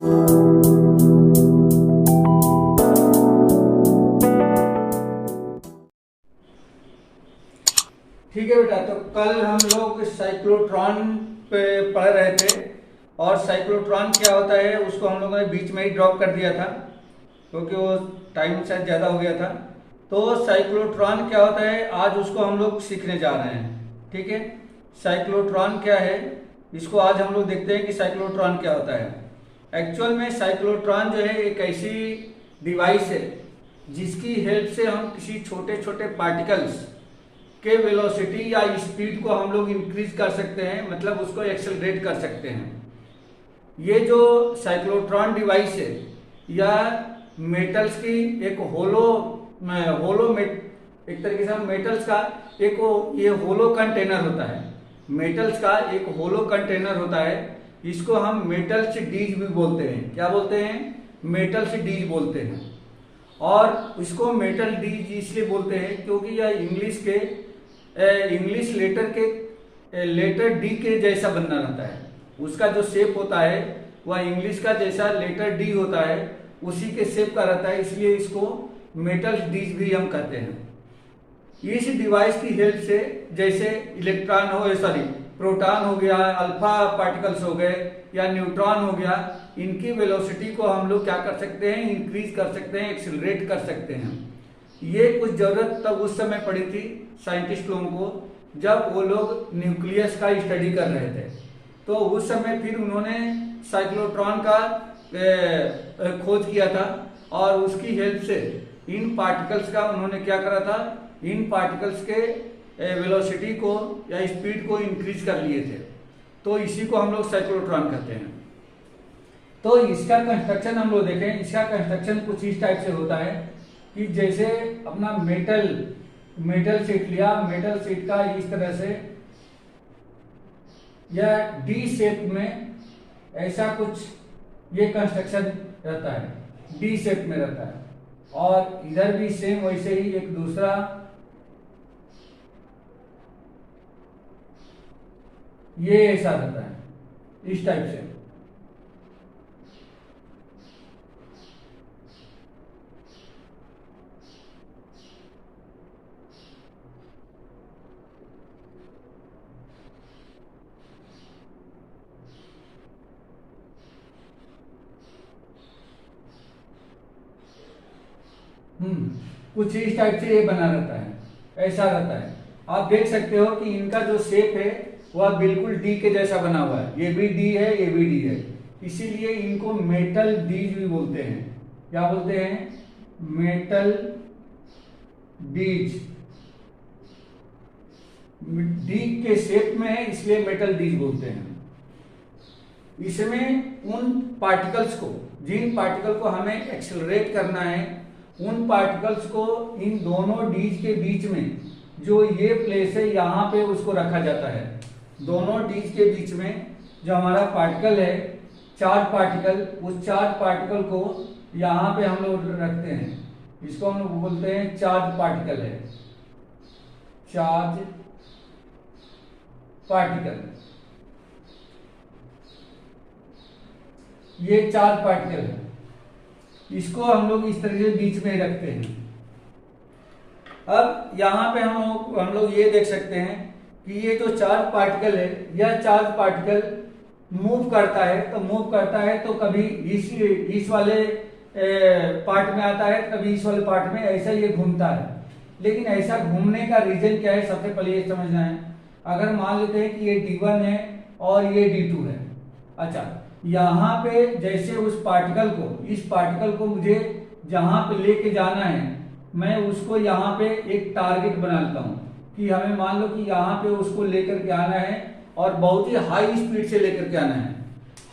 ठीक है बेटा, तो कल हम लोग साइक्लोट्रॉन पे पढ़ रहे थे और साइक्लोट्रॉन क्या होता है उसको हम लोगों ने बीच में ही ड्रॉप कर दिया था क्योंकि वो टाइम शायद ज़्यादा हो गया था। तो साइक्लोट्रॉन क्या होता है आज उसको हम लोग सीखने जा रहे हैं। ठीक है, साइक्लोट्रॉन क्या है इसको आज हम लोग देखते हैं कि साइक्लोट्रॉन क्या होता है। एक्चुअल में साइक्लोट्रॉन जो है एक ऐसी डिवाइस है जिसकी हेल्प से हम किसी छोटे छोटे पार्टिकल्स के वेलोसिटी या स्पीड को हम लोग इंक्रीज कर सकते हैं, मतलब उसको एक्सेलरेट कर सकते हैं। ये जो साइक्लोट्रॉन डिवाइस है या मेटल्स की एक एक तरीके से मेटल्स का एक ये होलो कंटेनर होता है। मेटल्स का एक होलो कंटेनर होता है, इसको हम मेटल्स डीज भी बोलते हैं। क्या बोलते हैं? मेटल्स डीज बोलते हैं। और इसको मेटल डीज इसलिए बोलते हैं क्योंकि यह इंग्लिश लेटर डी के जैसा बनना रहता है। उसका जो शेप होता है वह इंग्लिश का जैसा लेटर डी होता है, उसी के शेप का रहता है, इसलिए इसको मेटल डीज भी हम कहते हैं। इस डिवाइस की हेल्प से जैसे प्रोटॉन हो गया, अल्फा पार्टिकल्स हो गए या न्यूट्रॉन हो गया, इनकी वेलोसिटी को हम लोग क्या कर सकते हैं? इंक्रीज कर सकते हैं, एक्सिलरेट कर सकते हैं। ये कुछ जरूरत तब उस समय पड़ी थी साइंटिस्ट लोगों को जब वो लोग न्यूक्लियस का स्टडी कर रहे थे। तो उस समय फिर उन्होंने साइक्लोट्रॉन का खोज किया था और उसकी हेल्प से इन पार्टिकल्स का उन्होंने क्या करा था? इन पार्टिकल्स के वेलोसिटी को या स्पीड को इंक्रीज कर लिए थे। तो इसी को हम लोग साइक्लोट्रॉन कहते हैं। तो इसका कंस्ट्रक्शन हम लोग देखें। इसका कंस्ट्रक्शन कुछ इस टाइप से होता है कि जैसे अपना मेटल शीट लिया, मेटल शीट का इस तरह से या डी शेप में ऐसा कुछ ये कंस्ट्रक्शन रहता है, डी शेप में रहता है। और इधर भी सेम वैसे ही एक दूसरा ये ऐसा रहता है इस टाइप से। कुछ इस टाइप से ये बना रहता है, ऐसा रहता है। आप देख सकते हो कि इनका जो शेप है वह बिल्कुल डी के जैसा बना हुआ है। ये भी डी है, ये भी डी है, इसीलिए इनको मेटल डीज भी बोलते हैं। क्या बोलते हैं? मेटल डीज। डी के शेप में है इसलिए मेटल डीज बोलते हैं। इसमें उन पार्टिकल्स को, जिन पार्टिकल को हमें एक्सेलरेट करना है, उन पार्टिकल्स को इन दोनों डीज के बीच में जो ये प्लेस है यहाँ पे उसको रखा जाता है। दोनों डीज के बीच में जो हमारा पार्टिकल है, चार्ज पार्टिकल, उस चार्ज पार्टिकल को यहाँ पे हम लोग रखते हैं। इसको हम लोग बोलते हैं चार्ज पार्टिकल है, चार्ज पार्टिकल। ये चार्ज पार्टिकल है, इसको हम लोग इस तरह से बीच में रखते हैं। अब यहाँ पे हम लोग ये देख सकते हैं कि ये जो चार्ज पार्टिकल है, यह चार्ज पार्टिकल मूव करता है। तो मूव करता है तो कभी इस वाले पार्ट में आता है, कभी इस वाले पार्ट में, ऐसा ये घूमता है। लेकिन ऐसा घूमने का रीजन क्या है? सबसे पहले ये समझना है। अगर मान लेते हैं कि ये D1 है और ये D2 है। अच्छा, यहाँ पे जैसे उस पार्टिकल को, इस पार्टिकल को मुझे जहां पे लेके जाना है, मैं उसको यहाँ पे एक टारगेट बना लेता हूँ कि हमें मान लो कि यहाँ पे उसको लेकर के आना है और बहुत ही हाई स्पीड से लेकर के आना है,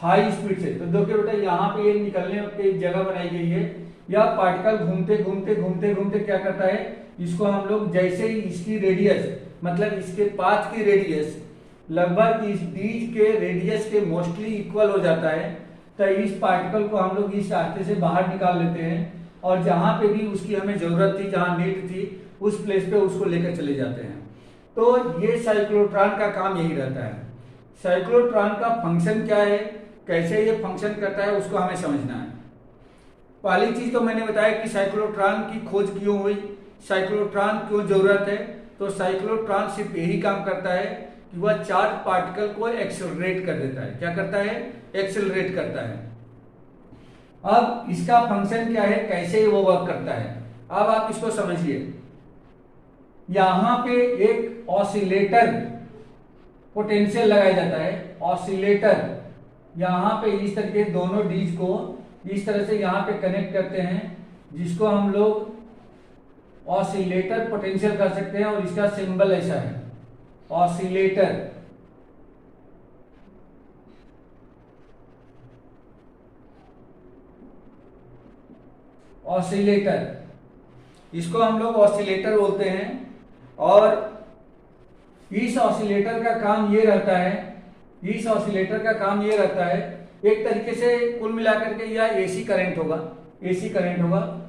हाई स्पीड से। तो देखिए बेटा, यहाँ पे ये निकलने की एक जगह बनाई गई है। यह पार्टिकल घूमते घूमते घूमते घूमते क्या करता है? इसको हम लोग जैसे ही इसकी रेडियस, मतलब इसके पाथ की रेडियस लगभग इस डीज के रेडियस के मोस्टली इक्वल हो जाता है, तो इस पार्टिकल को हम लोग इस रास्ते से बाहर निकाल लेते हैं और जहां पे भी उसकी हमें जरूरत थी, जहां नीड थी, उस प्लेस पे उसको लेकर चले जाते हैं। तो ये साइक्लोट्रॉन का काम यही रहता है। साइक्लोट्रॉन का फंक्शन क्या है कैसे ये फंक्शन करता है उसको हमें समझना है। पहली चीज तो मैंने बताया कि साइक्लोट्रॉन की खोज क्यों हुई, साइक्लोट्रॉन क्यों जरूरत है। तो साइक्लोट्रॉन सिर्फ यही काम करता है कि वह चार्ज पार्टिकल को एक्सेलरेट कर देता है। क्या करता है? एक्सेलरेट करता है। अब इसका फंक्शन क्या है, कैसे वो वर्क करता है, अब आप इसको समझिए। यहां पे एक ऑसिलेटर पोटेंशियल लगाया जाता है। ऑसिलेटर यहां पे इस तरीके दोनों डीज को इस तरह से यहां पे कनेक्ट करते हैं, जिसको हम लोग ऑसिलेटर पोटेंशियल कर सकते हैं। और इसका सिंबल ऐसा है, ऑसिलेटर। ऑसिलेटर इसको हम लोग ऑसिलेटर बोलते हैं। और इस ऑसिलेटर का काम ये रहता है, इस ऑसिलेटर का काम ये रहता है, एक तरीके से कुल मिलाकर के यह एसी करंट होगा, एसी करंट होगा।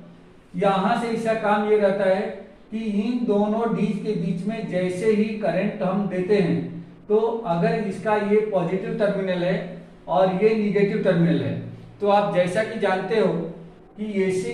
यहां से इसका काम ये रहता है कि इन दोनों डीज के बीच में जैसे ही करंट हम देते हैं, तो अगर इसका ये पॉजिटिव टर्मिनल है और ये निगेटिव टर्मिनल है, तो आप जैसा कि जानते हो कि एसी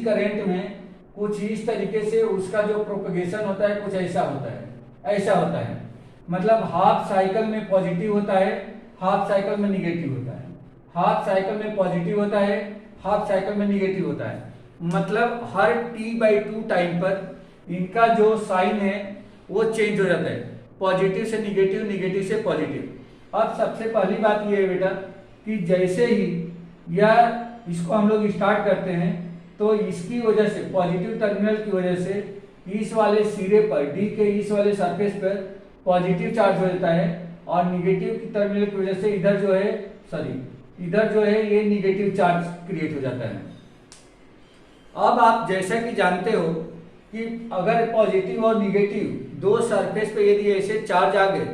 करंट में कुछ इस तरीके से उसका जो प्रोपगेशन होता है कुछ ऐसा होता है, ऐसा होता है। मतलब हाफ साइकिल में पॉजिटिव होता है, हाफ साइकिल में निगेटिव होता है, हाफ साइकिल में पॉजिटिव होता है, हाफ साइकिल में निगेटिव होता है। मतलब हर t/2 टाइम पर इनका जो साइन है वो चेंज हो जाता है, पॉजिटिव से निगेटिव, निगेटिव से पॉजिटिव। अब सबसे पहली बात ये है बेटा कि जैसे ही यह इसको हम लोग स्टार्ट करते हैं, तो इसकी वजह से, पॉजिटिव टर्मिनल की वजह से इस वाले सिरे पर, डी के इस वाले सरफेस पर पॉजिटिव चार्ज हो जाता है, और निगेटिव की टर्मिनल की वजह से इधर जो है, इधर जो है ये निगेटिव चार्ज क्रिएट हो जाता है। अब आप जैसा कि जानते हो कि अगर पॉजिटिव और निगेटिव दो सरफेस पे यदि ऐसे चार्ज आ गए,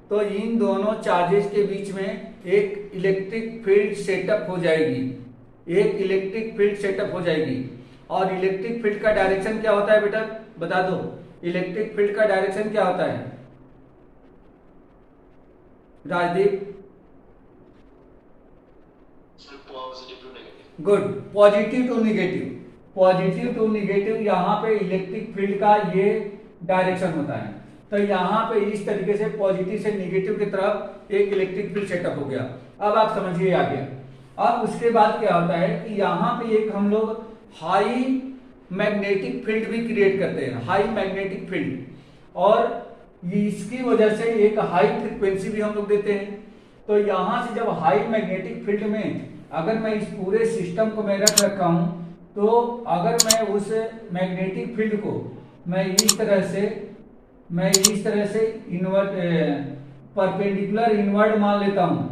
तो इन दोनों चार्जेस के बीच में एक इलेक्ट्रिक फील्ड सेटअप हो जाएगी, एक इलेक्ट्रिक फील्ड सेटअप हो जाएगी। और इलेक्ट्रिक फील्ड का डायरेक्शन क्या होता है बेटा, बता दो। इलेक्ट्रिक फील्ड का डायरेक्शन क्या होता है Rajdeep? Good, positive to negative, positive to negative यहाँ पे इलेक्ट्रिक फील्ड का ये डायरेक्शन होता है। तो यहाँ पे इस तरीके से पॉजिटिव से निगेटिव की तरफ एक इलेक्ट्रिक फील्ड सेटअप हो गया। अब आप समझिए आगे। अब उसके बाद क्या होता है कि यहाँ पे एक हम लोग हाई मैग्नेटिक फील्ड भी क्रिएट करते हैं, हाई मैग्नेटिक फील्ड, और इसकी वजह से एक हाई फ्रीक्वेंसी भी हम लोग देते हैं। तो यहां से जब हाई मैग्नेटिक फील्ड में अगर मैं इस पूरे सिस्टम को मैं रख रखा हूं, तो अगर मैं उस मैग्नेटिक फील्ड को मैं इस तरह से इनवर्ट, परपेंडिकुलर इनवर्ड मान लेता हूं।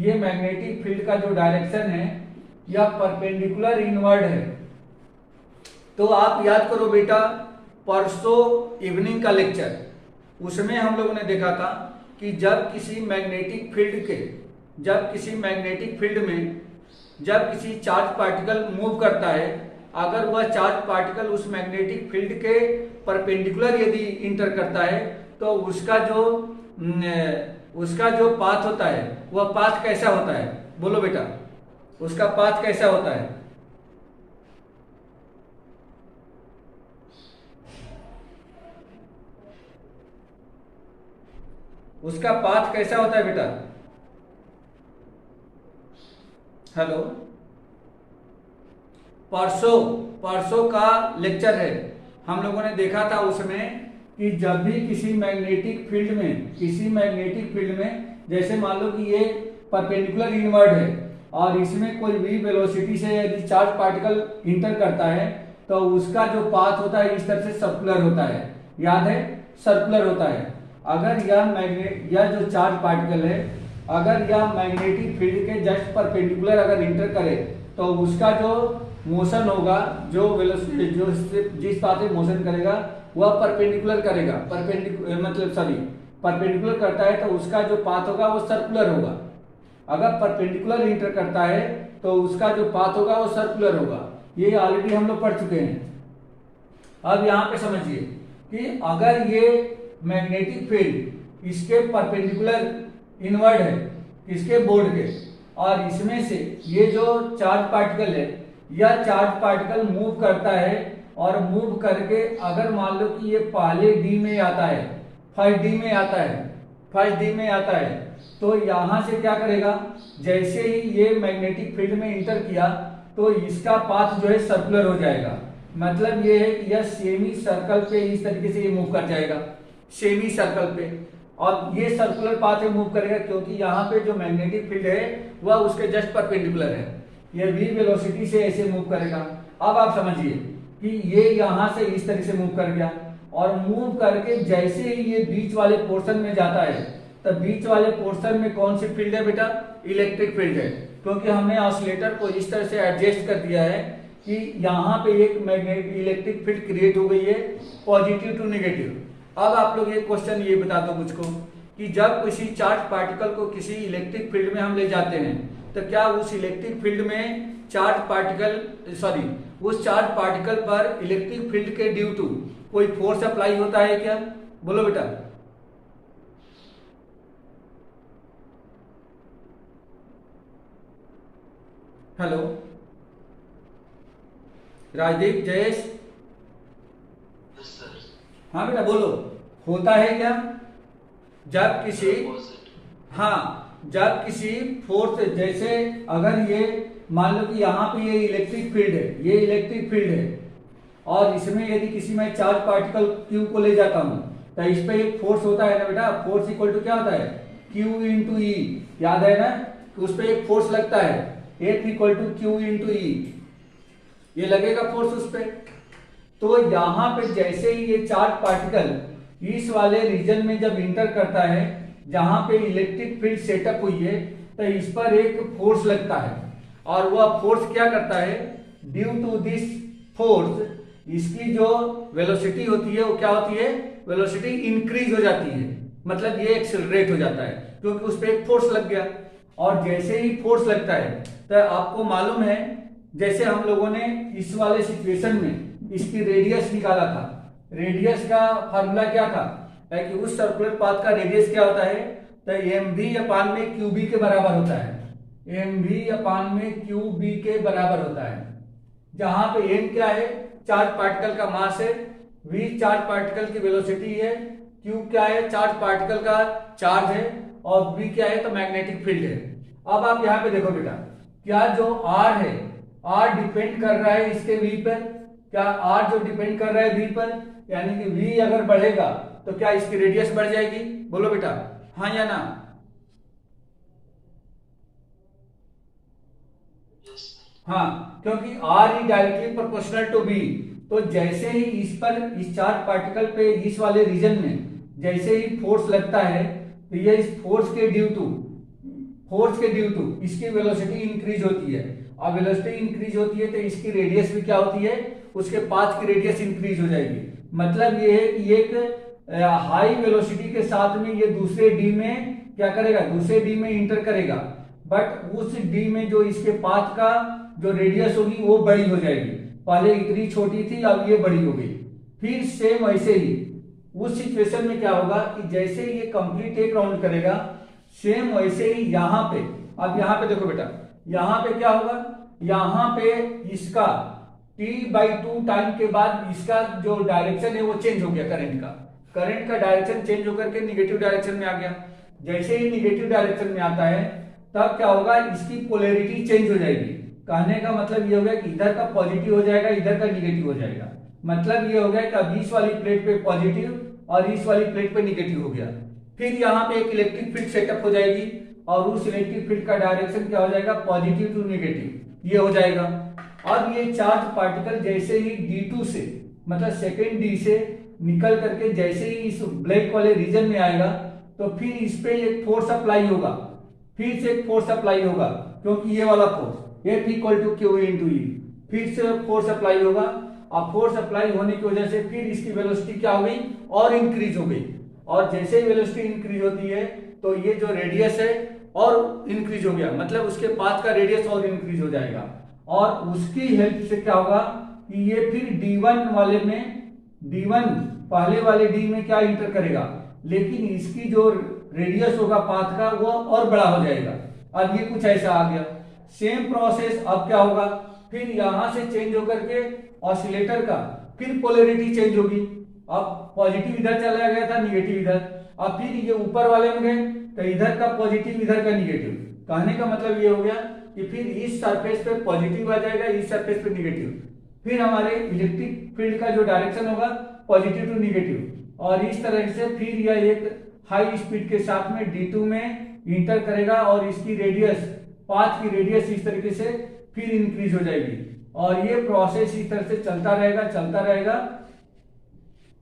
ये मैग्नेटिक फील्ड का जो डायरेक्शन है यह परपेंडिकुलर इनवर्ड है। तो आप याद करो बेटा, परसों इवनिंग का लेक्चर, उसमें हम लोगों ने देखा था कि जब किसी मैग्नेटिक फील्ड में जब किसी चार्ज पार्टिकल मूव करता है, अगर वह चार्ज पार्टिकल उस मैग्नेटिक फील्ड के परपेंडिकुलर यदि इंटर करता है, तो उसका जो पाथ होता है वह पाथ कैसा होता है, बोलो बेटा, उसका पाथ कैसा होता है? उसका पाथ कैसा होता है बेटा? हेलो, परसों का लेक्चर है, हम लोगों ने देखा था उसमें कि जब भी किसी मैग्नेटिक फील्ड में जैसे मान लो कि ये परपेंडिकुलर इनवर्ड है और इसमें कोई भी वेलोसिटी से यदि चार्ज पार्टिकल इंटर करता है, तो उसका जो पाथ होता है इस तरह से सर्कुलर होता है, याद है, सर्कुलर होता है। अगर यह जो चार्ज पार्टिकल है, अगर यह मैग्नेटिक फील्ड के जस्ट परपेंडिकुलर अगर इंटर करे, तो उसका जो मोशन होगा, जो वेलोसिटी जिस पाथ से मोशन करेगा वह परपेंडिकुलर करेगा, परपेंडिकुलर करता है तो उसका जो पाथ होगा वो सर्कुलर होगा। अगर परपेंडिकुलर इंटर करता है तो उसका जो पाथ होगा वो सर्कुलर होगा। ये ऑलरेडी हम लोग पढ़ चुके हैं। अब यहाँ पे समझिए कि अगर ये मैग्नेटिक फील्ड इसके परपेंडिकुलर इनवर्ड है, किसके, बोर्ड के। और इसमें से ये जो चार्ज पार्टिकल है, यह चार्ज पार्टिकल मूव करता है और मूव करके अगर मान लो कि ये पहले डी में आता है, फर्स्ट डी में आता है, फर्स्ट डी में आता है, तो यहां से क्या करेगा, जैसे ही ये मैग्नेटिक फील्ड में इंटर किया तो इसका पाथ जो है सर्कुलर हो जाएगा। मतलब ये है कि यह सेमी सर्कल पे इस तरीके से ये मूव कर जाएगा, सेमी सर्कल पे। और ये सर्कुलर पाथ में मूव करेगा क्योंकि यहाँ पे जो मैग्नेटिक फील्ड है वह उसके जस्ट परपेंडिकुलर है। ये v वेलोसिटी से ऐसे मूव करेगा। अब आप समझिए कि ये यहां से इस तरह से मूव कर गया और मूव करके जैसे ही ये बीच वाले पोर्शन में जाता है, तो बीच वाले पोर्शन में कौन सी फील्ड है बेटा, इलेक्ट्रिक फील्ड है। क्योंकि हमने ऑसिलेटर को इस तरह से एडजस्ट कर दिया है कि यहाँ पे एक मैग्नेटिक इलेक्ट्रिक फील्ड क्रिएट हो गई है, पॉजिटिव टू नेगेटिव। अब आप लोग एक क्वेश्चन ये बता दो मुझको कि जब किसी चार्ज पार्टिकल को किसी इलेक्ट्रिक फील्ड में हम ले जाते हैं तो क्या उस इलेक्ट्रिक फील्ड में उस चार्ज पार्टिकल पर इलेक्ट्रिक फील्ड के ड्यू टू कोई फोर्स अप्लाई होता है क्या, बोलो बेटा। हेलो राजदीप, जयेश, हाँ बेटा बोलो, होता है क्या जब किसी, हाँ जब किसी फोर्स, जैसे अगर ये मान लो कि यहाँ पे ये इलेक्ट्रिक फील्ड है, ये इलेक्ट्रिक फील्ड है और इसमें यदि किसी में चार्ज पार्टिकल Q को ले जाता हूं तो इस पे एक फोर्स होता है ना बेटा, फोर्स इक्वल टू क्या होता है, Q इंटू ई, याद है ना, उस पे एक फोर्स लगता है F equal to Q into E, ये लगेगा फोर्स उस पे। तो यहाँ पे जैसे ही ये चार्ज पार्टिकल इस वाले रीजन में जब इंटर करता है जहां पे इलेक्ट्रिक फील्ड सेटअप हुई है, तो इस पर एक फोर्स लगता है और वह फोर्स क्या करता है, ड्यू टू दिस फोर्स इसकी जो वेलोसिटी होती है वो क्या होती है, वेलोसिटी इंक्रीज हो जाती है। मतलब ये एक्सेलरेट हो जाता है क्योंकि उस पर एक फोर्स लग गया। और जैसे ही फोर्स लगता है तो आपको मालूम है, जैसे हम लोगों ने इस वाले सिचुएशन में इसकी रेडियस निकाला था, रेडियस का फार्मूला क्या था कि उस सर्कुलर पाथ का रेडियस क्या होता है, तो mv अपान में qb के बराबर होता है, mv अपान में qb के बराबर होता है। जहां पे m क्या है, चार्ज पार्टिकल का मास है, v चार्ज पार्टिकल की वेलोसिटी है, q क्या है, चार्ज पार्टिकल का चार्ज है और b क्या है, तो मैग्नेटिक फील्ड है। अब आप यहाँ पे देखो बेटा, क्या जो r है, r डिपेंड कर रहा है इसके v पर, क्या r जो डिपेंड कर रहा है v पर, यानी कि v अगर बढ़ेगा तो क्या इसकी रेडियस बढ़ जाएगी, बोलो बेटा, हाँ या ना। हाँ, क्योंकि r is directly proportional to b। तो जैसे ही इस पर, इस चार्ज पार्टिकल पे इस वाले रीजन में जैसे ही फोर्स लगता है तो ये इस फोर्स के ड्यू टू इसकी वेलोसिटी इंक्रीज होती है और वेलोसिटी इंक्रीज होती है तो इसकी रेडियस भी क्या होती है, उसके पाथ की रेडियस इंक्रीज हो जाएगी। मतलब ये है कि एक हाई वेलोसिटी के साथ में ये दूसरे डी में क्या करेगा, दूसरे डी में इंटर करेगा, बट उस डी में जो इसके पाथ का जो रेडियस होगी वो बड़ी हो जाएगी। पहले इतनी छोटी थी, अब ये बड़ी हो गई। फिर सेम वैसे ही उस सिचुएशन में क्या होगा कि जैसे ये कंप्लीट एक राउंड करेगा, सेम वैसे ही यहाँ पे, अब यहाँ पे देखो बेटा, यहाँ पे क्या होगा, यहाँ पे इसका t/2 टाइम के बाद इसका जो डायरेक्शन है वो चेंज हो गया, करंट का डायरेक्शन चेंज होकर के निगेटिव डायरेक्शन में आ गया। जैसे ही निगेटिव डायरेक्शन में आता है तब क्या होगा, इसकी पोलैरिटी चेंज हो जाएगी। कहने का मतलब ये हो गया कि इधर का पॉजिटिव हो जाएगा, इधर का निगेटिव हो जाएगा। मतलब ये हो गया कि अब इस वाली प्लेट पे पॉजिटिव और इस वाली प्लेट पे निगेटिव हो गया। फिर यहाँ पे एक इलेक्ट्रिक फील्ड सेटअप हो जाएगी और उस इलेक्ट्रिक फील्ड का डायरेक्शन क्या हो जाएगा, पॉजिटिव टू नेगेटिव, ये हो जाएगा। अब ये चार्ज पार्टिकल जैसे ही D2 से, मतलब सेकेंड डी से निकल करके जैसे ही इस ब्लैक वाले रीजन में आएगा तो फिर इस पे एक फोर्स अप्लाई होगा, फिर से एक फोर्स अप्लाई होगा, क्योंकि ये वाला force F equal to Q into E, फिर से फोर्स अप्लाई होगा। अब फोर्स अप्लाई होने की वजह से फिर इसकी वेलोसिटी क्या हो गई, और इंक्रीज हो गई। और जैसे ही वेलोसिटी इंक्रीज होती है तो ये जो रेडियस है और इंक्रीज हो गया, मतलब उसके पाथ का रेडियस और इंक्रीज हो जाएगा। और उसकी हेल्प से क्या होगा कि ये फिर D1 वाले में, D1 पहले वाले D में क्या इंटर करेगा, लेकिन इसकी जो रेडियस होगा पाथ का वो और बड़ा हो जाएगा। अब ये कुछ ऐसा आ गया। सेम प्रोसेस अब क्या होगा, फिर यहां से चेंज होकर के ऑसिलेटर का फिर पोलैरिटी चेंज होगी। अब पॉजिटिव इधर चला गया था, निगेटिव इधर, अब फिर ये ऊपर वाले में गए तो इधर का पॉजिटिव इधर का निगेटिव। कहने का मतलब ये हो गया कि फिर इस सरफेस पे पॉजिटिव आ जाएगा, इस सरफेस पे निगेटिव, फिर हमारे इलेक्ट्रिक फील्ड का जो डायरेक्शन होगा पॉजिटिव टू निगेटिव, और इस तरह से फिर यह एक हाई स्पीड के साथ में D2 में इंटर करेगा और इसकी रेडियस, पाथ की रेडियस इस तरीके से फिर इंक्रीज हो जाएगी और ये प्रोसेस इस तरह से चलता रहेगा।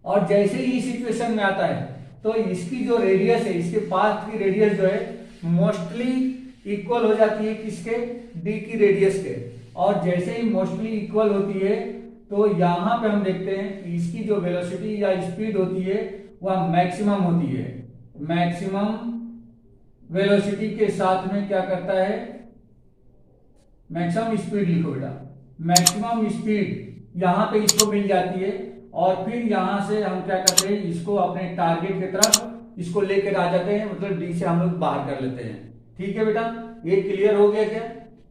और जैसे ही सिचुएशन में आता है तो इसकी जो रेडियस है, इसके पाथ की रेडियस जो है मोस्टली इक्वल हो जाती है किसके, डी की रेडियस के। और जैसे ही मोस्टली इक्वल होती है तो यहां पे हम देखते हैं कि इसकी जो वेलोसिटी या स्पीड होती है वह मैक्सिमम होती है। मैक्सिमम वेलोसिटी के साथ में क्या करता है, मैक्सिमम स्पीड लिखो बेटा, मैक्सिमम स्पीड यहां पे इसको मिल जाती है और फिर यहां से हम क्या करते हैं, इसको अपने टारगेट की तरफ इसको लेकर आ जाते हैं, मतलब डी से हम लोग बाहर कर लेते हैं। ठीक है बेटा, ये क्लियर हो गया क्या?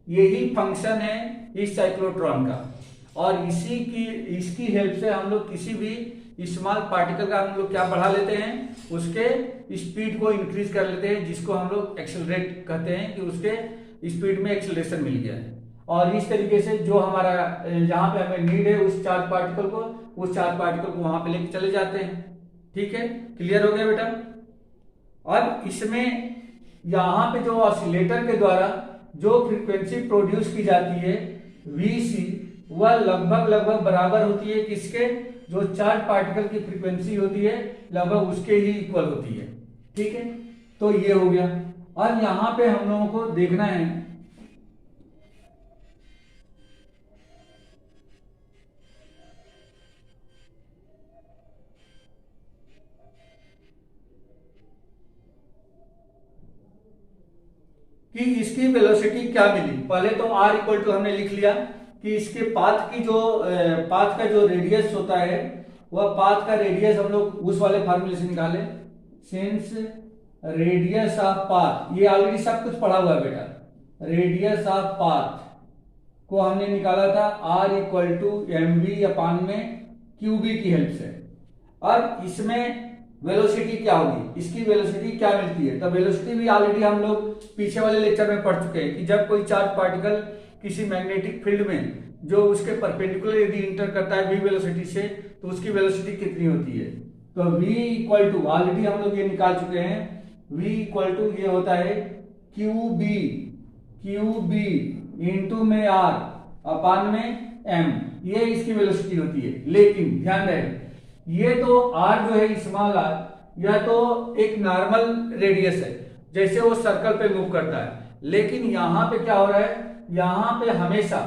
यही फंक्शन है इस साइक्लोट्रॉन का और इसकी हेल्प से हम लोग किसी भी स्मॉल पार्टिकल का हम लोग क्या बढ़ा लेते हैं, उसके स्पीड को इंक्रीज कर लेते हैं, जिसको हम लोग एक्सेलरेट कहते हैं कि उसके स्पीड में एक्सेलरेशन मिल गया है। और इस तरीके से जो हमारा जहां पे हमें नीड है उस चार्ज पार्टिकल को, उस चार्ज पार्टिकल को वहां पे लेके चले जाते हैं। ठीक है, क्लियर हो गया बेटा? अब इसमें यहां पे जो ऑसिलेटर के द्वारा जो फ्रीक्वेंसी प्रोड्यूस की जाती है Vc, वह लगभग बराबर होती है किसके, जो चार्ज पार्टिकल की फ्रीक्वेंसी होती है लगभग उसके ही इक्वल होती है। ठीक है, तो ये हो गया। अब यहां पे हम लोगों को देखना है कि इसकी वेलोसिटी क्या मिली। पहले तो r इक्वल टू हमने लिख लिया कि इसके पाथ का जो रेडियस होता है वह पाथ का रेडियस हम लोग उस वाले फार्मूले से निकाले, सिंस रेडियस ऑफ पाथ, ये ऑलरेडी सब कुछ पढ़ा हुआ है बेटा। रेडियस ऑफ पाथ को हमने निकाला था r इक्वल टू mv अपान में qb की हेल्प से। अब इसमें वेलोसिटी क्या होगी, इसकी वेलोसिटी क्या मिलती है, तो वेलोसिटी भी ऑलरेडी हम लोग पीछे वाले लेक्चर में पढ़ चुके हैं कि जब कोई चार्ज पार्टिकल किसी मैग्नेटिक फील्ड में जो उसके परपेंडिकुलर यदि इंटर करता है v वेलोसिटी से, तो उसकी वेलोसिटी कितनी होती है। तो v इक्वल टू ऑलरेडी हम लोग ये निकाल चुके हैं, v इक्वल टू ये होता है QB इंटू में r अपान में m, ये इसकी वेलोसिटी होती है। लेकिन ध्यान रहे ये तो r जो है स्मॉल r, यह तो एक नॉर्मल रेडियस है जैसे वो सर्कल पे मूव करता है, लेकिन यहाँ पे क्या हो रहा है, यहाँ पे हमेशा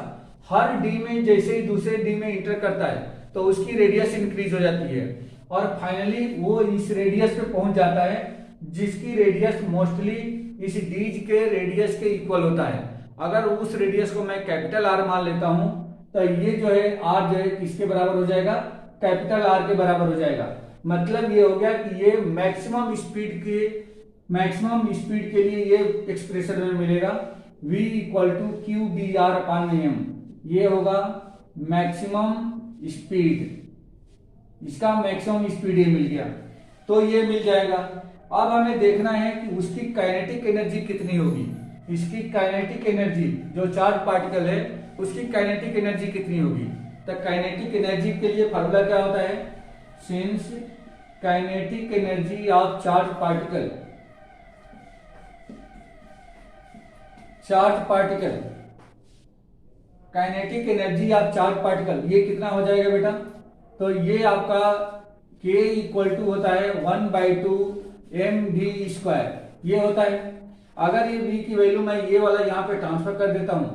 हर d में जैसे ही दूसरे d में इंटर करता है तो उसकी रेडियस इंक्रीज हो जाती है और फाइनली वो इस रेडियस पे पहुंच जाता है जिसकी रेडियस मोस्टली इस d के रेडियस के इक्वल होता है। अगर उस रेडियस को मैं कैपिटल R मान लेता हूं तो ये जो है r जो है किसके बराबर हो जाएगा, कैपिटल R के बराबर हो जाएगा। मतलब ये हो गया कि ये मैक्सिमम स्पीड के लिए ये एक्सप्रेशन में मिलेगा v equal to QBR upon m, ये होगा मैक्सिमम स्पीड, इसका मैक्सिमम स्पीड ये मिल गया, तो ये मिल जाएगा। अब हमें देखना है कि उसकी काइनेटिक एनर्जी कितनी होगी, इसकी काइनेटिक एनर्जी जो चार्ज पार्टिकल है उसकी काइनेटिक एनर्जी कितनी होगी। तो काइनेटिक एनर्जी के लिए फार्मूला क्या होता है, since kinetic energy of charge particle, kinetic energy of charge particle ये कितना हो जाएगा बेटा, तो ये आपका k इक्वल टू होता है 1/2 mv², ये होता है। अगर ये v की वैल्यू मैं ये वाला यहाँ पे ट्रांसफर कर देता हूं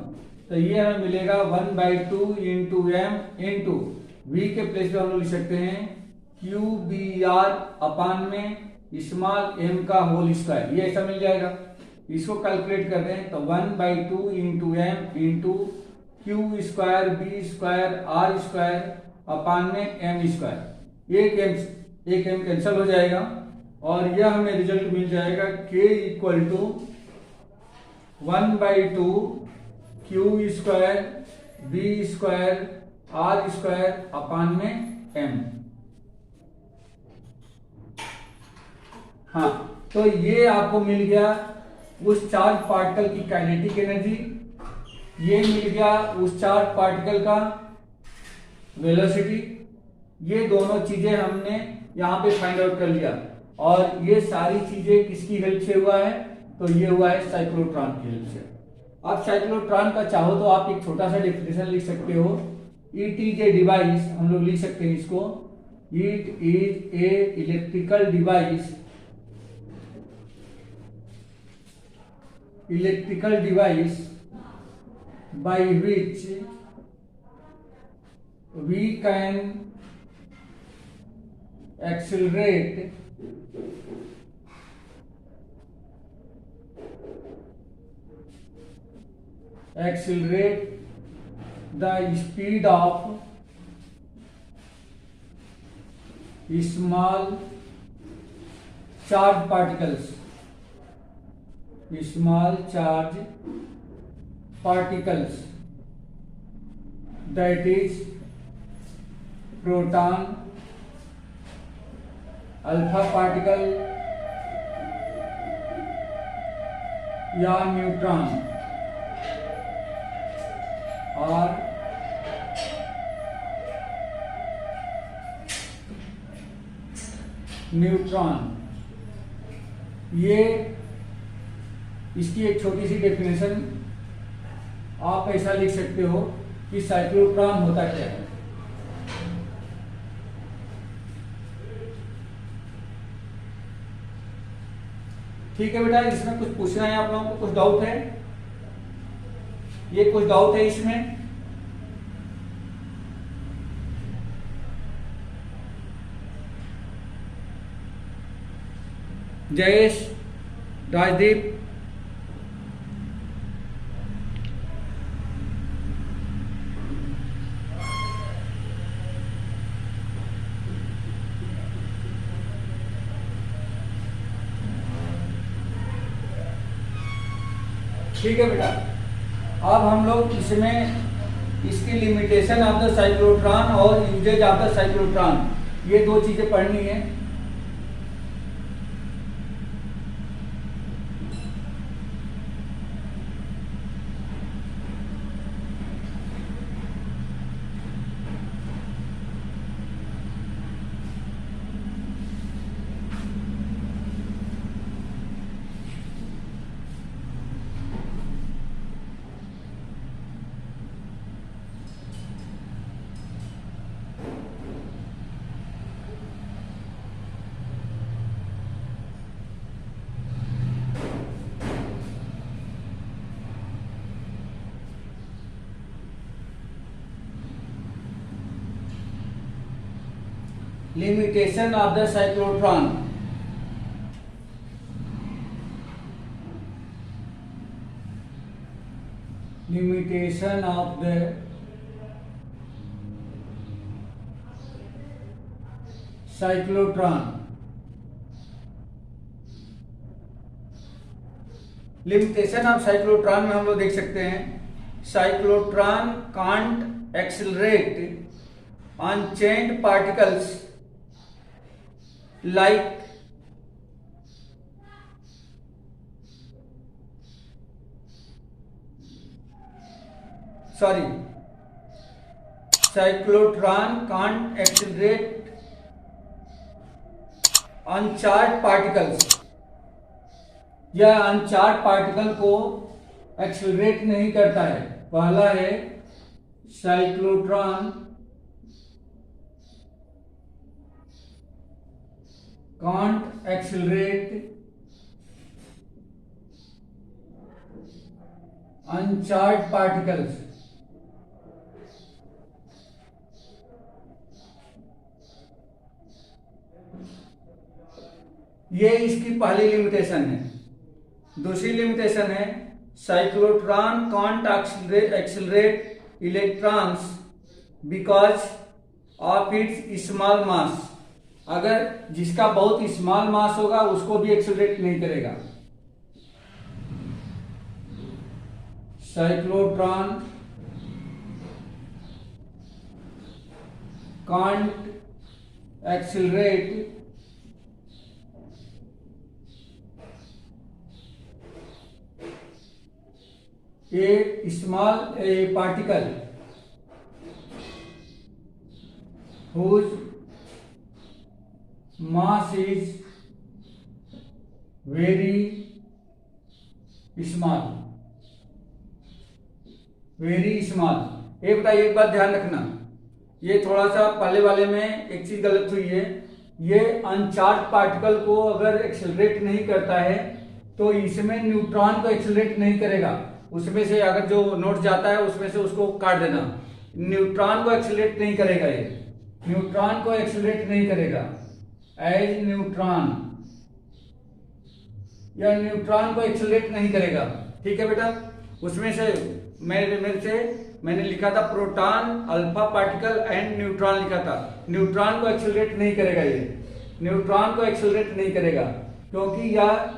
तो ये हमें मिलेगा 1/2 इंटू m इंटू v के प्लेस पे हम लोग लिख सकते हैं QBR अपान में स्मॉल m का होल स्क्वायर, ये ऐसा मिल जाएगा। इसको कैलकुलेट कर दें तो 1/2 into m into Q², B² R² अपान में m², एक m कैंसिल हो जाएगा और यह हमें रिजल्ट मिल जाएगा k equal to 1/2 Q square B square R square upon में m। हाँ, तो ये आपको मिल गया उस चार्ज पार्टिकल की काइनेटिक एनर्जी, ये मिल गया उस चार्ज पार्टिकल का वेलोसिटी। ये दोनों चीजें हमने यहाँ पे फाइंड आउट कर लिया, और ये सारी चीजें किसकी हेल्प से हुआ है? तो ये हुआ है साइक्लोट्रॉन की हेल्प से। अब साइक्लोट्रॉन का चाहो तो आप एक छोटा सा डेफिनेशन लिख सकते हो। इट इज ए डिवाइस, हम लोग लिख सकते हैं इसको, it is a electrical device, electrical device by which we can accelerate the speed of small charged particles, that is proton, alpha particle या न्यूट्रॉन, और न्यूट्रॉन। ये इसकी एक छोटी सी डेफिनेशन आप ऐसा लिख सकते हो कि साइक्लोट्रॉन होता क्या है। ठीक है बेटा, इसमें कुछ पूछना है आप लोगों को? कुछ डाउट है? ये कुछ डाउट है इसमें? जयेश, राजदीप, ठीक है बेटा। अब हम लोग इसमें इसकी लिमिटेशन ऑफ द साइक्लोट्रॉन और यूजेज ऑफ द साइक्लोट्रॉन, ये दो चीजें पढ़नी है। Limitation of the cyclotron. Limitation of the cyclotron. Limitation of cyclotron में हम लोग देख सकते हैं, cyclotron can't accelerate on chained particles like cyclotron can't accelerate uncharged particles, यह अनचार्ज पार्टिकल को एक्सेलरेट नहीं करता है। पहला है cyclotron can't accelerate uncharged particles, ये इसकी पहली लिमिटेशन है। दूसरी लिमिटेशन है cyclotron can't accelerate electrons because of its small mass. अगर जिसका बहुत स्मॉल मास होगा उसको भी एक्सेलरेट नहीं करेगा। Cyclotron can't accelerate a small particle whose mass is very small, very small. एक बात ध्यान रखना, ये थोड़ा सा पहले वाले में एक चीज गलत हुई है। ये अनचार्ज पार्टिकल को अगर एक्सेलरेट नहीं करता है तो इसमें न्यूट्रॉन को एक्सेलरेट नहीं करेगा। उसमें से अगर जो नोट जाता है उसमें से उसको काट देना। न्यूट्रॉन को एक्सेलरेट नहीं करेगा, ये न्यूट्रॉन को एक्सेलरेट नहीं करेगा एज न्यूट्रॉन, या न्यूट्रॉन को एक्सेलरेट नहीं करेगा। ठीक है बेटा, उसमें से मैंने लिखा था proton, alpha particle and neutron लिखा था। न्यूट्रॉन को एक्सेलरेट नहीं करेगा, ये न्यूट्रॉन को एक्सेलरेट नहीं करेगा क्योंकि यह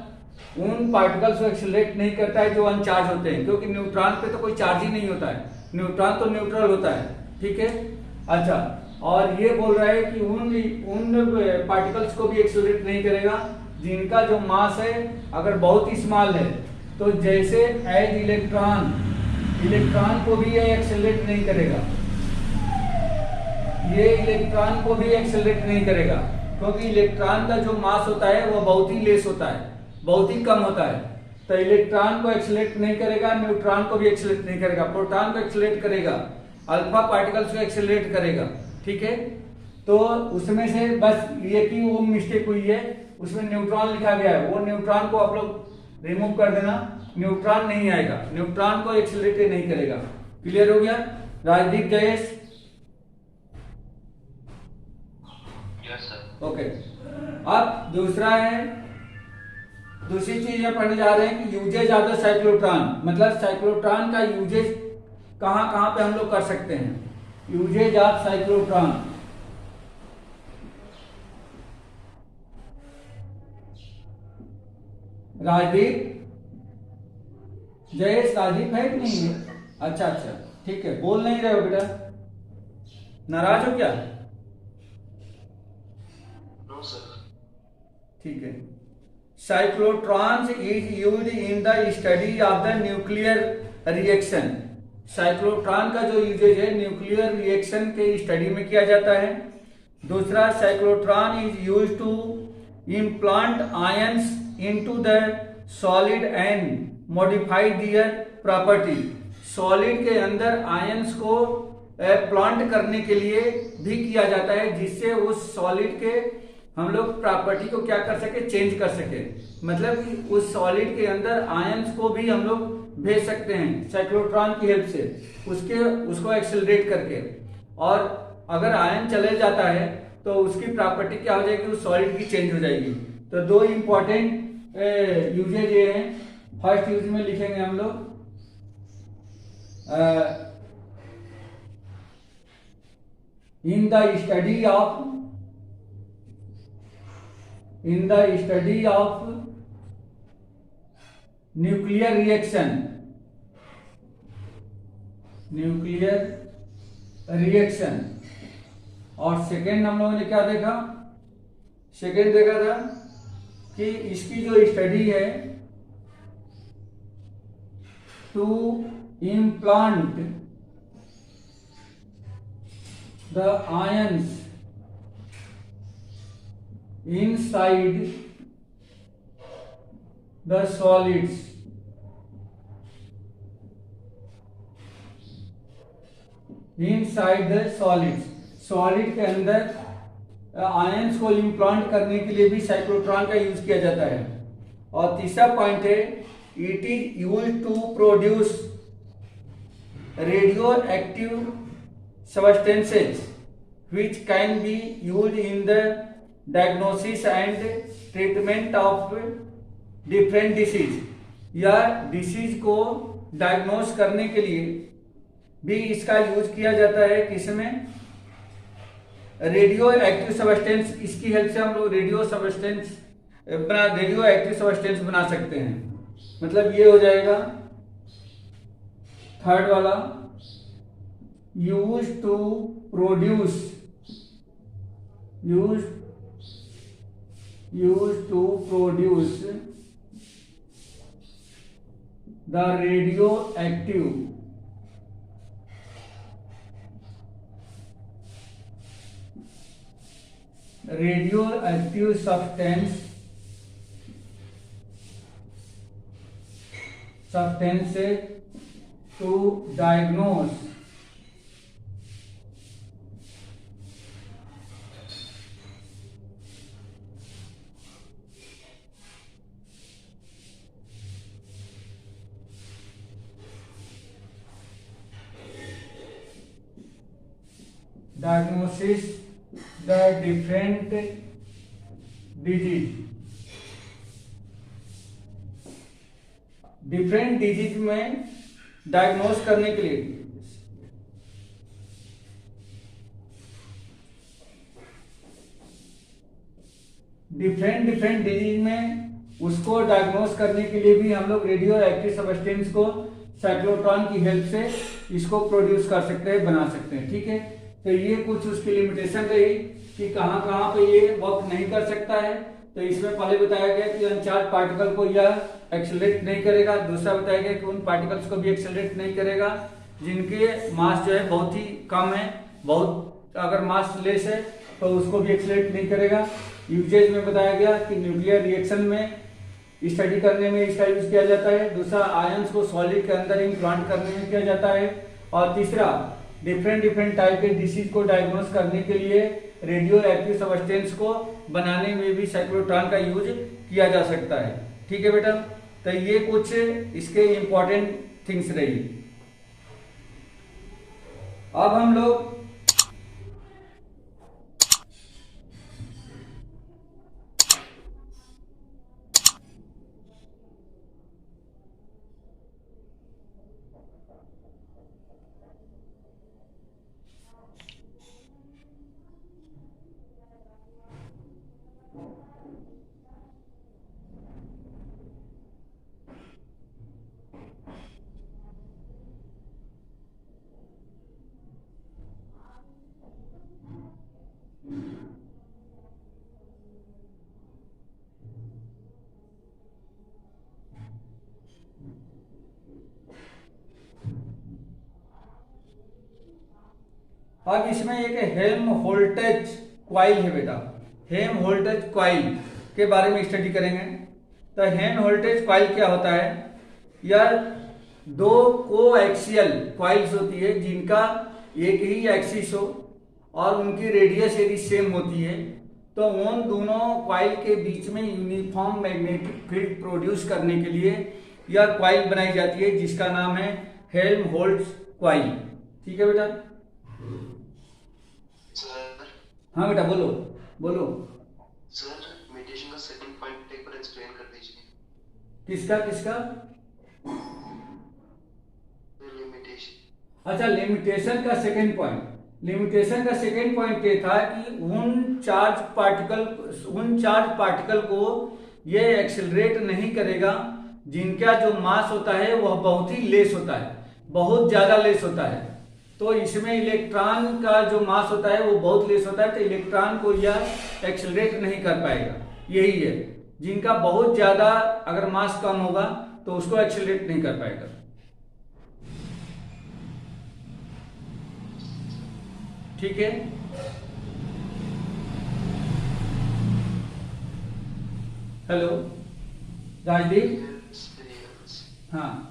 उन पार्टिकल्स को एक्सेलरेट नहीं करता है जो अनचार्ज होते हैं, क्योंकि न्यूट्रॉन पे तो कोई चार्ज ही नहीं होता है, न्यूट्रॉन तो न्यूट्रल होता है। ठीक है, अच्छा, और ये बोल रहा है कि उन पार्टिकल्स को भी एक्सेलरेट नहीं करेगा जिनका जो मास है अगर बहुत ही स्मॉल है। तो जैसे एज इलेक्ट्रॉन, इलेक्ट्रॉन को भी ये एक्सेलरेट नहीं करेगा, ये इलेक्ट्रॉन को भी एक्सेलरेट नहीं करेगा क्योंकि इलेक्ट्रॉन का जो मास होता है वो बहुत ही लेस होता है, बहुत ही कम होता है। तो इलेक्ट्रॉन को एक्सेलरेट नहीं करेगा, न्यूट्रॉन को भी एक्सेलरेट नहीं करेगा, प्रोटॉन को एक्सेलरेट करेगा, अल्फा पार्टिकल्स को एक्सेलरेट करेगा। ठीक है, तो उसमें से बस ये की वो मिस्टेक हुई है, उसमें न्यूट्रॉन लिखा गया है, वो न्यूट्रॉन को आप लोग रिमूव कर देना, न्यूट्रॉन नहीं आएगा, न्यूट्रॉन को एक्सेलरेट नहीं करेगा। क्लियर हो गया Rajdeep, Jayesh? Yes sir. Okay, अब दूसरा है, दूसरी चीज ये पढ़ने जा रहे हैं कि यूजेज ऑफ द साइक्लोट्रॉन, मतलब साइक्लोट्रॉन का यूजेज कहां कहां पे हम लोग कर सकते हैं। Uses of cyclotron, Rajdeep, Jayesh, Rajdeep है कि नहीं है? अच्छा अच्छा, ठीक है, बोल नहीं रहे हो बेटा, नाराज हो क्या? No sir. ठीक है, cyclotrons is used in the study of the nuclear reaction. Cyclotron का जो यूजेज है न्यूक्लियर रिएक्शन के स्टडी में किया जाता है। दूसरा, cyclotron is used to implant ions into the solid and modify their property. Solid के अंदर आयंस को प्लांट करने के लिए भी किया जाता है जिससे उस सॉलिड के हम लोग प्रॉपर्टी को क्या कर सके, चेंज कर सके। मतलब कि उस सॉलिड के अंदर आयंस को भी हम लोग भेज सकते हैं साइक्लोट्रॉन की हेल्प से, उसको एक्सेलरेट करके। और अगर आयन चले जाता है तो उसकी प्रॉपर्टी क्या हो जाएगी, उस सॉलिड की चेंज हो जाएगी। तो दो इंपॉर्टेंट यूजेज ये हैं। फर्स्ट यूज में लिखेंगे हम लोग इन the study of nuclear reaction. और सेकेंड हम लोगों ने क्या देखा, सेकेंड देखा था कि इसकी जो स्टडी है to implant the ions inside the solids, inside the solids, solid के अंदर आयंस को इम्प्लांट करने के लिए भी साइक्लोट्रॉन का यूज किया जाता है। और तीसरा पॉइंट है it is used to produce radioactive substances which can be used in the diagnosis and treatment of different disease. या डिसीज को डायग्नोस करने के लिए भी इसका यूज किया जाता है। किसमें? रेडियो एक्टिव सबस्टेंस, इसकी हेल्प से हम लोग रेडियो एक्टिव सबस्टेंस बना सकते हैं। मतलब ये हो जाएगा थर्ड वाला, use to produce the radioactive substances to diagnose the different disease में डायग्नोस करने के लिए डिफरेंट डिजीज में उसको डायग्नोस करने के लिए भी हम लोग रेडियो एक्टिव सबस्टेंस को साइक्लोट्रॉन की हेल्प से इसको प्रोड्यूस कर सकते हैं, बना सकते हैं। ठीक है, तो ये कुछ उसकी लिमिटेशन रही कि कहाँ कहाँ पे ये वर्क नहीं कर सकता है। तो इसमें पहले बताया गया कि अनचार्ज पार्टिकल को यह एक्सेलरेट नहीं करेगा। दूसरा बताया गया कि उन पार्टिकल्स को भी एक्सेलरेट नहीं करेगा जिनके मास जो है बहुत ही कम है, बहुत अगर मास लेस है तो उसको भी एक्सेलरेट नहीं करेगा। यूजेज में बताया गया कि न्यूक्लियर रिएक्शन में स्टडी करने में इसका यूज किया जाता है। दूसरा, आयंस को सॉलिड के अंदर इम्प्लांट करने में किया जाता है। और तीसरा, डिफरेंट टाइप के डिसीज को डायग्नोस करने के लिए रेडियो एक्टिव सबस्टेंस को बनाने में भी साइक्लोट्रॉन का यूज किया जा सकता है। ठीक है बेटा, तो ये कुछ इसके इंपॉर्टेंट थिंग्स रही। अब हम लोग अब इसमें एक हेल्महोल्ट्ज क्वाइल है बेटा। हेल्महोल्ट्ज क्वाइल के बारे में स्टडी करेंगे। तो हेल्महोल्ट्ज क्वाइल क्या होता है? यह दो कोएक्सियल क्वाइल्स होती है जिनका एक ही एक्सिस हो और उनकी रेडियस यदि सेम होती है तो उन दोनों क्वाइल के बीच में यूनिफॉर्म मैग्नेटिक फील्ड प्रोड्यूस करने के लिए यह क्वाइल बनाई जाती है जिसका नाम है हेल्महोल्ट्ज क्वाइल। ठीक है बेटा? हाँ बेटा, बोलो बोलो। सर, मेडिटेशन का सेकंड पॉइंट एक बार एक्सप्लेन कर दीजिए। किसका किसका? लिमिटेशन। अच्छा, लिमिटेशन का सेकंड पॉइंट। लिमिटेशन का सेकंड पॉइंट ये था कि उन चार्ज पार्टिकल को ये एक्सेलरेट नहीं करेगा जिनका जो मास होता है वह बहुत ही लेस होता है, बहुत ज्यादा लेस होता है। तो इसमें इलेक्ट्रॉन का जो मास होता है वो बहुत लेस होता है, तो इलेक्ट्रॉन को यह एक्सेलरेट नहीं कर पाएगा। यही है, जिनका बहुत ज्यादा अगर मास कम होगा तो उसको एक्सेलरेट नहीं कर पाएगा। ठीक है? हेलो राजदीप। हाँ,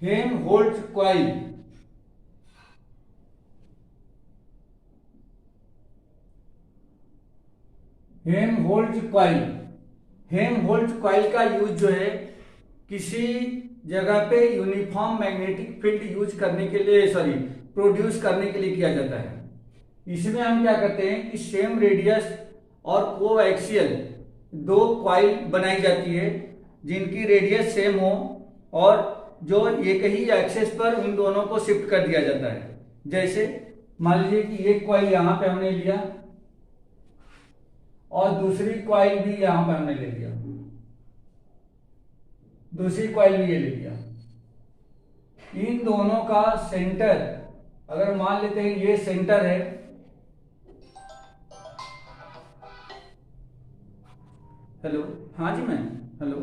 Helmholtz coil, Helmholtz coil, Helmholtz coil का यूज जो है किसी जगह पे यूनिफॉर्म मैग्नेटिक फील्ड यूज करने के लिए, सॉरी, प्रोड्यूस करने के लिए किया जाता है। इसमें हम क्या करते हैं कि सेम रेडियस और कोएक्सियल दो कॉइल बनाई जाती है जिनकी रेडियस सेम हो, और जो एक ही एक्सेस पर उन दोनों को शिफ्ट कर दिया जाता है। जैसे मान लीजिए कि एक कॉइल यहां पे हमने लिया और दूसरी कॉइल भी यहां पर हमने ले लिया, दूसरी कॉइल भी ये ले लिया। इन दोनों का सेंटर, अगर मान लेते हैं ये सेंटर है, हेलो, हाँ जी ma'am, hello,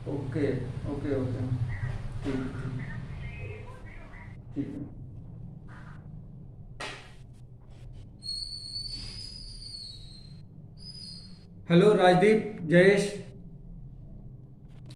okay okay okay, ठीक ठीक है। हेलो राजदीप, जयेश।